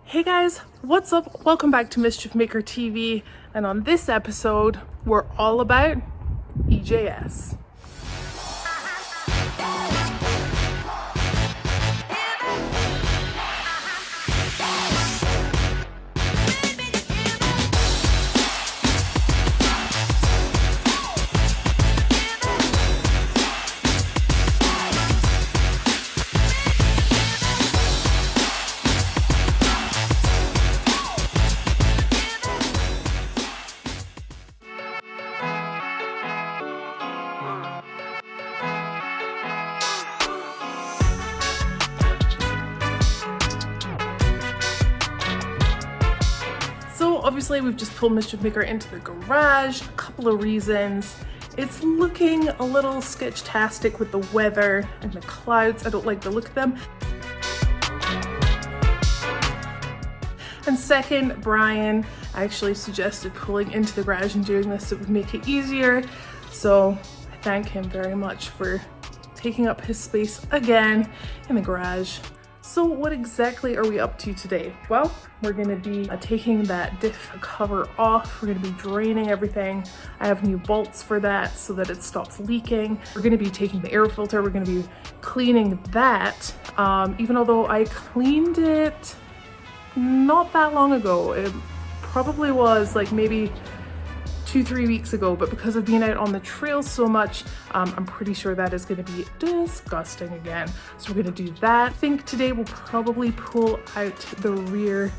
Hey guys, what's up? Welcome back to Mischief Maker TV, and on this episode, we're all about EJS. So obviously we've just pulled Mischief Maker into the garage, a couple of reasons. It's looking a little sketch-tastic with the weather and the clouds. I don't like the look of them. And second, Brian actually suggested pulling into the garage and doing this. It would make it easier. So I thank him very much for taking up his space again in the garage. So what exactly are we up to today? Well, we're gonna be taking that diff cover off. We're gonna be draining everything. I have new bolts for that so that it stops leaking. We're gonna be taking the air filter. We're gonna be cleaning that. Even although I cleaned it not that long ago. It probably was like maybe 2-3 weeks ago, but because of being out on the trail so much, I'm pretty sure that is going to be disgusting again. So we're going to do that. I think today we'll probably pull out the rear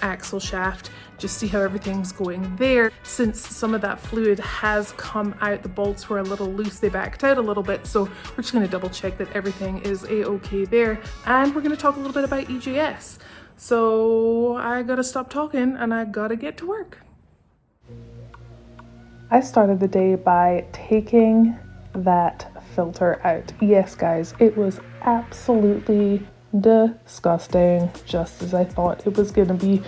axle shaft, just see how everything's going there. Since some of that fluid has come out, the bolts were a little loose, they backed out a little bit, so we're just going to double check that everything is a-okay there. And we're going to talk a little bit about EJS. So I gotta stop talking and I gotta get to work. I started the day by taking that filter out. Yes, guys, it was absolutely disgusting, just as I thought it was gonna be.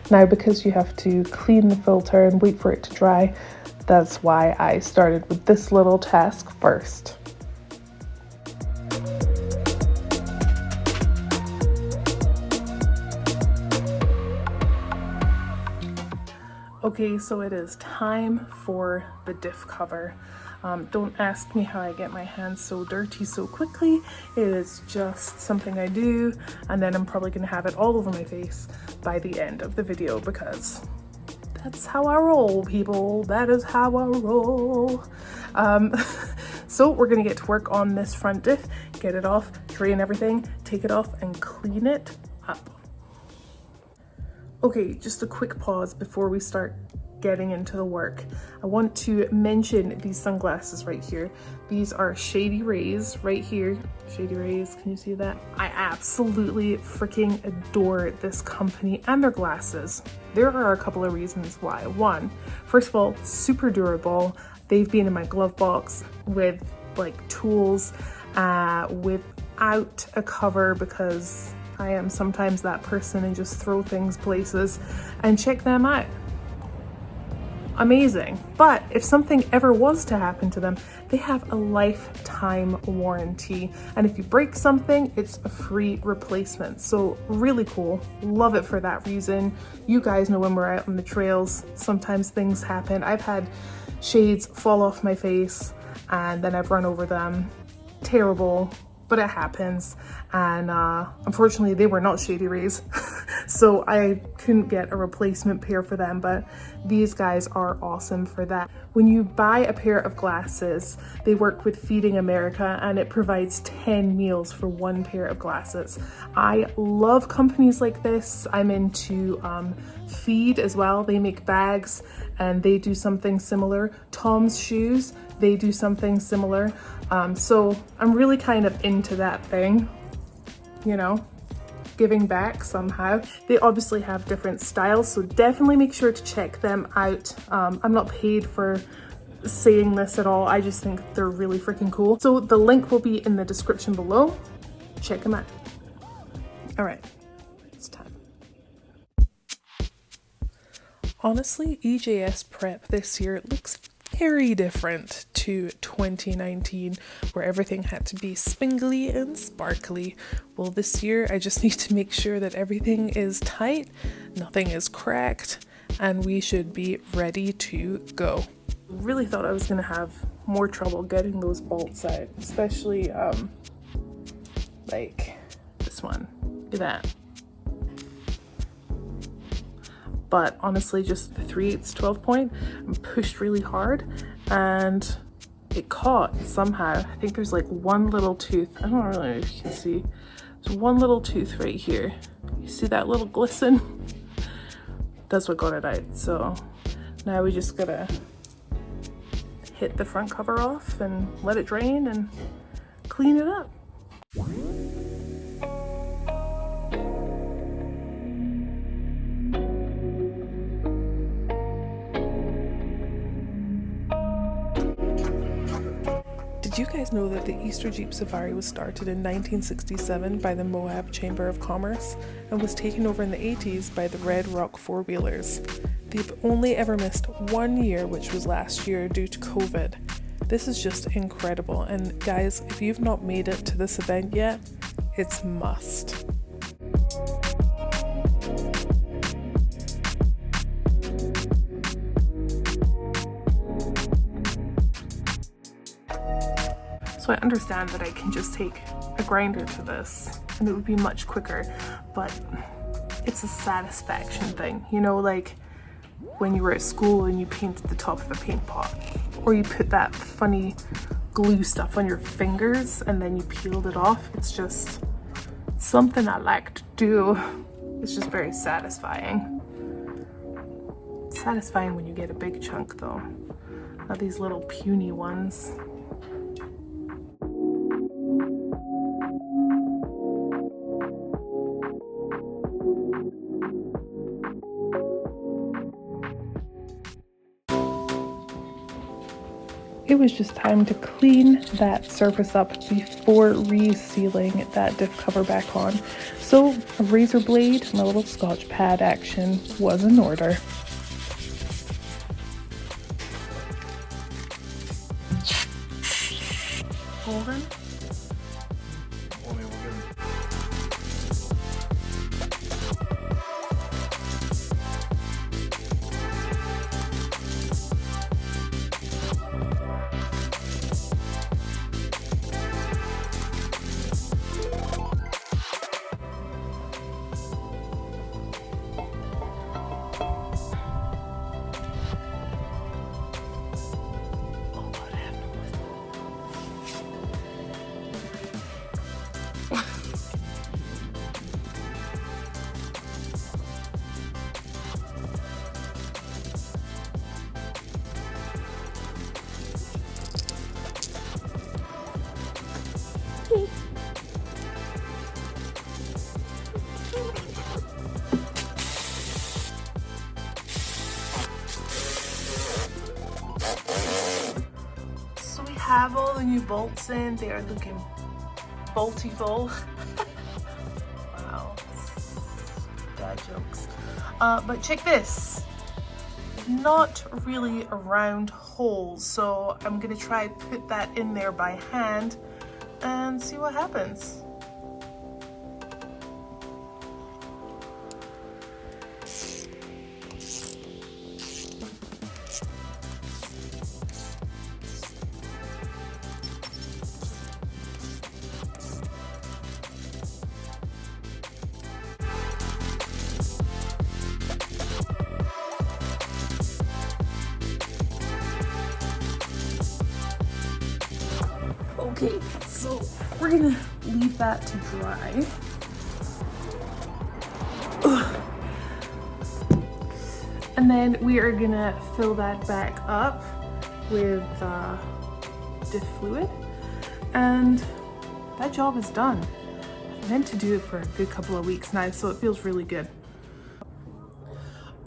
Now, because you have to clean the filter and wait for it to dry, that's why I started with this little task first. Okay, so it is time for the diff cover. Don't ask me how I get my hands so dirty so quickly. It is just something I do, and then I'm probably gonna have it all over my face by the end of the video because that's how I roll, people. That is how I roll. So we're gonna get to work on this front diff, get it off, drain everything, take it off, and clean it up. Okay, just a quick pause before we start getting into the work. I want to mention these sunglasses right here. These are Shady Rays right here. Shady Rays, can you see that? I absolutely freaking adore this company and their glasses. There are a couple of reasons why. One, first of all, super durable. They've been in my glove box with like tools, without a cover because I am sometimes that person and just throw things places, and check them out. Amazing. But if something ever was to happen to them, they have a lifetime warranty. And if you break something, it's a free replacement. So really cool. Love it for that reason. You guys know when we're out on the trails, sometimes things happen. I've had shades fall off my face and then I've run over them. Terrible. But it happens, and unfortunately they were not Shady Rays, so I couldn't get a replacement pair for them, but these guys are awesome for that. When you buy a pair of glasses, they work with Feeding America, and it provides 10 meals for one pair of glasses. I love companies like this. I'm into Feed as well. They make bags, and they do something similar. Tom's Shoes, they do something similar. So I'm really kind of into that thing, you know, giving back somehow. They obviously have different styles, so definitely make sure to check them out. I'm not paid for saying this at all. I just think they're really freaking cool. So the link will be in the description below. Check them out. All right, it's time. Honestly, EJS prep this year looks very different to 2019, where everything had to be spingly and sparkly. Well, this year I just need to make sure that everything is tight, nothing is cracked, and we should be ready to go. Really thought I was gonna have more trouble getting those bolts out, especially like this one. Look at that. But honestly, just the 3/8 12 point, I pushed really hard and it caught somehow. I think there's like one little tooth. I don't really know if you can see. There's one little tooth right here. You see that little glisten? That's what got it out. So now we just gotta hit the front cover off and let it drain and clean it up. Did you guys know that the Easter Jeep Safari was started in 1967 by the Moab Chamber of Commerce and was taken over in the 80s by the Red Rock four-wheelers? They've only ever missed 1 year, which was last year due to COVID. This is just incredible, and guys, if you've not made it to this event yet, it's must. So I understand that I can just take a grinder to this and it would be much quicker, but it's a satisfaction thing, you know, like when you were at school and you painted the top of a paint pot, or you put that funny glue stuff on your fingers and then you peeled it off. It's just something I like to do. It's just very satisfying. It's satisfying when you get a big chunk though, not these little puny ones. It was just time to clean that surface up before resealing that diff cover back on. So a razor blade and a little Scotch pad action was in order. Golden. Have all the new bolts in. They are looking bolty full. Wow, dad jokes. But check this, not really round holes, so I'm gonna try put that in there by hand and see what happens. Okay, so we're gonna leave that to dry. Ugh. And then we are gonna fill that back up with diff fluid, and that job is done. I meant to do it for a good couple of weeks now, so it feels really good.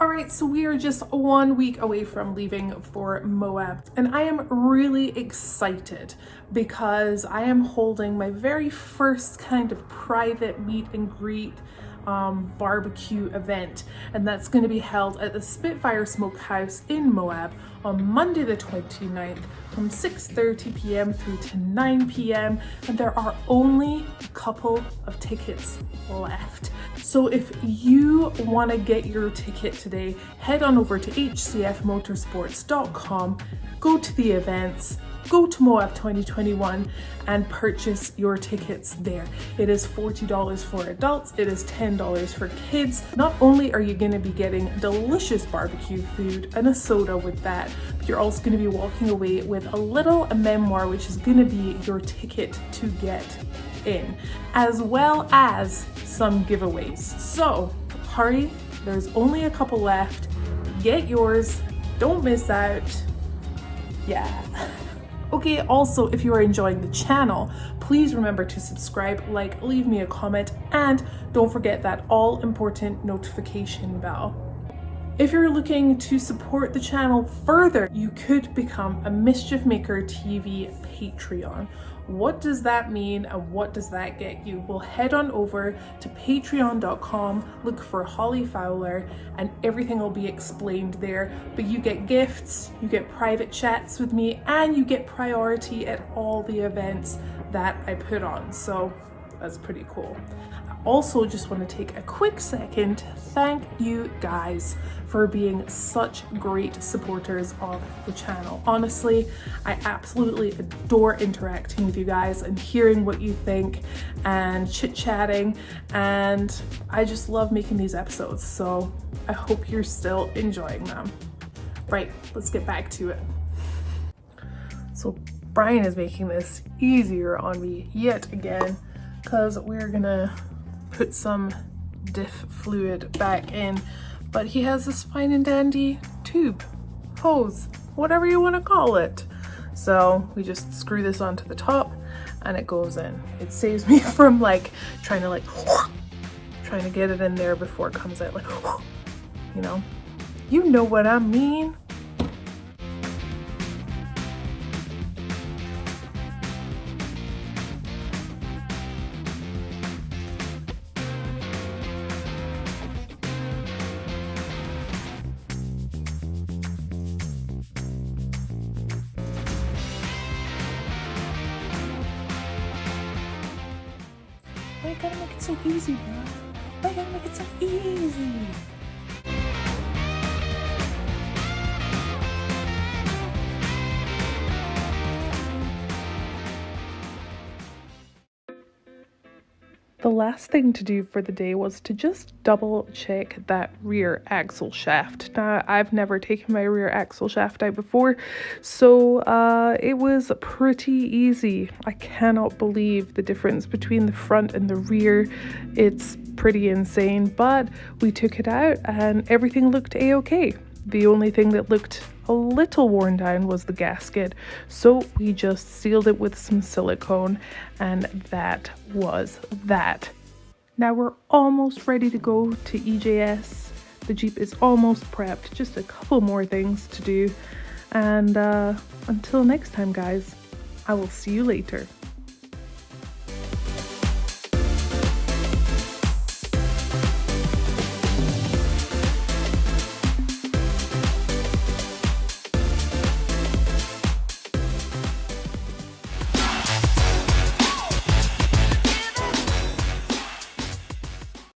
All right, so we are just 1 week away from leaving for Moab, and I am really excited because I am holding my very first kind of private meet and greet barbecue event, and that's going to be held at the Spitfire Smokehouse in Moab on Monday the 29th from 6:30 p.m. through to 9 p.m. and there are only a couple of tickets left. So if you want to get your ticket today, head on over to hcfmotorsports.com, go to the events, go to Moab 2021 and purchase your tickets there. It is $40 for adults, it is $10 for kids. Not only are you going to be getting delicious barbecue food and a soda with that, but you're also going to be walking away with a little memoir, which is going to be your ticket to get in, as well as some giveaways. So hurry, there's only a couple left. Get yours, don't miss out. Yeah. Okay, also, if you are enjoying the channel, please remember to subscribe, like, leave me a comment, and don't forget that all important notification bell. If you're looking to support the channel further, you could become a Mischief Maker TV Patreon. What does that mean and what does that get you? Well, head on over to patreon.com, look for Hollie Fowler, and everything will be explained there. But you get gifts, you get private chats with me, and you get priority at all the events that I put on. So that's pretty cool. I also just want to take a quick second to thank you guys for being such great supporters of the channel. Honestly, I absolutely adore interacting with you guys and hearing what you think and chit-chatting, and I just love making these episodes, so I hope you're still enjoying them. Right, let's get back to it. So Brian is making this easier on me yet again, because we're gonna put some diff fluid back in, but he has this fine and dandy tube, hose, whatever you want to call it. So we just screw this onto the top and it goes in. It saves me from trying to get it in there before it comes out, you know what I mean. Why you gotta make it so easy, bro? Why you gotta make it so easy? The last thing to do for the day was to just double check that rear axle shaft. Now, I've never taken my rear axle shaft out before, so it was pretty easy. I cannot believe the difference between the front and the rear. It's pretty insane, but we took it out and everything looked a-okay. The only thing that looked a little worn down was the gasket, so we just sealed it with some silicone, and that was that. Now we're almost ready to go to EJS. The Jeep is almost prepped, just a couple more things to do, and until next time guys, I will see you later.